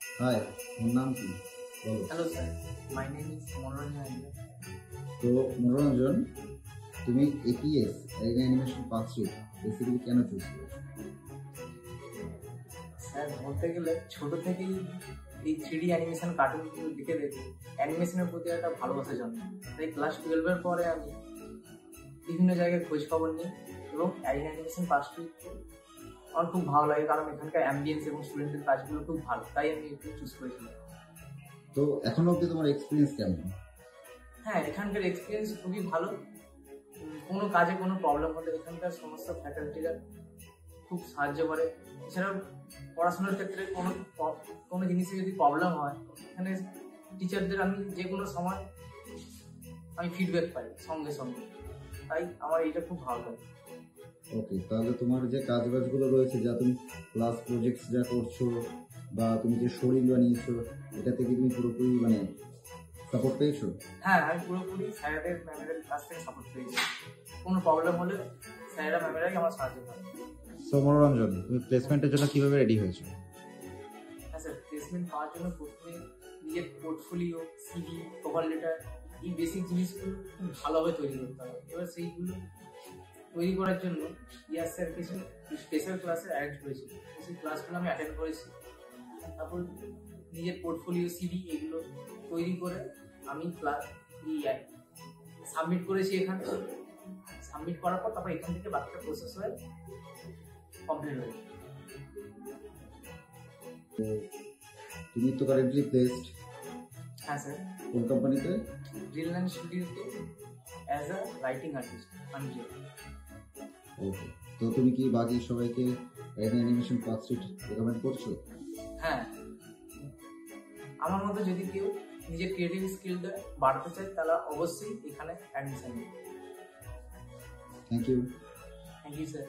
High, তোমার নাম কি বলো? Hello sir, my name is Monoranjan. তো মনোরঞ্জন, তুমি এপিএস অ্যানিমেশন 5 বেসিক্যালি কেন চুজ করেছো? স্যার বলতে গেলে ছোট থেকেই এই 3D অ্যানিমেশন কার্টুনগুলো দেখে অ্যানিমেশনের প্রতি একটা ভালোবাসা জন্মে। তাই ক্লাস 12-এর পরে আমি বিভিন্ন জায়গায় খোঁজ খবর নিই এবং অ্যানিমেশন পার্টটি আমার খুব ভালো লাগে, কারণ এখানকার অ্যাম্বিয়েন্স এবং স্টুডেন্টের কাজগুলো খুব ভালো, তাই আমি একটু চুজ করেছিলাম। তো এখনো অবধি তোমার এক্সপিরিয়েন্স কেমন? হ্যাঁ, এখানকার এক্সপিরিয়েন্স খুবই ভালো। কোনো কাজে কোনো প্রবলেম হলে এখানকার সমস্ত ফ্যাকাল্টিরা খুব সাহায্য করে। এছাড়াও পড়াশোনার ক্ষেত্রে কোনো জিনিসে যদি প্রবলেম হয়, এখানে টিচারদের আমি যে কোনো সময় আমি ফিডব্যাক পাই সঙ্গে সঙ্গে, তাই আমার এইটা খুব ভালো লাগে। ওকে, তাহলে তোমার যে কাজবাজগুলো রয়েছে, যা তুমি ক্লাস প্রজেক্টস যা করছো বা তুমি যে শরীর বানিয়েছো, এটা থেকে তুমি পুরোপুরি সাপোর্ট পেয়েছো? হ্যাঁ, আমি পুরোপুরি স্যারেদের ম্যামেদের কাছ থেকে সাপোর্ট পেয়েছি। কোনো প্রবলেম হলে স্যারেরা ম্যামেরাই আমার সাহায্য করে। সো মনোরঞ্জন, তুমি প্লেসমেন্টের জন্য কিভাবে রেডি হয়েছো? হ্যাঁ স্যার, প্লেসমেন্ট পাওয়ার জন্য প্রথমে নিজের পোর্টফোলিও, সিভি, কভার লেটার, এই বেসিক জিনিসগুলো খুব ভালোভাবে তৈরি করতে হবে। এবার সেইগুলো তৈরি করার জন্য ইয়ার স্যার কিছু স্পেশাল ক্লাসের অ্যারেঞ্জ করেছিল, সেই ক্লাসগুলো আমি অ্যাটেন্ড করেছি। তারপর নিজের পোর্টফোলিও, সিভি এগুলো তৈরি করে আমি সাবমিট করেছি। এখানে সাবমিট করার পর তারপর এখান থেকে বাকিটা প্রসেস হয়ে কমপ্লিট হয়েছে। তো তুমি তো কারেন্টলি প্লেসড। হ্যাঁ স্যার, কোন কোম্পানিতে? গ্রিনল্যান্ড স্টুডিওতে as a writing artist manager. Okay, তো তুমি কি বাকি সবাইকে অ্যানিমেশন 5 রেকমেন্ড করছো? হ্যাঁ, আমার মতো যদি কেউ নিজের ক্রিয়েটিভ স্কিলটা বাড়াতে চায় তাহলে অবশ্যই এখানে অ্যাডমিশন নিন। Thank you. Thank you sir.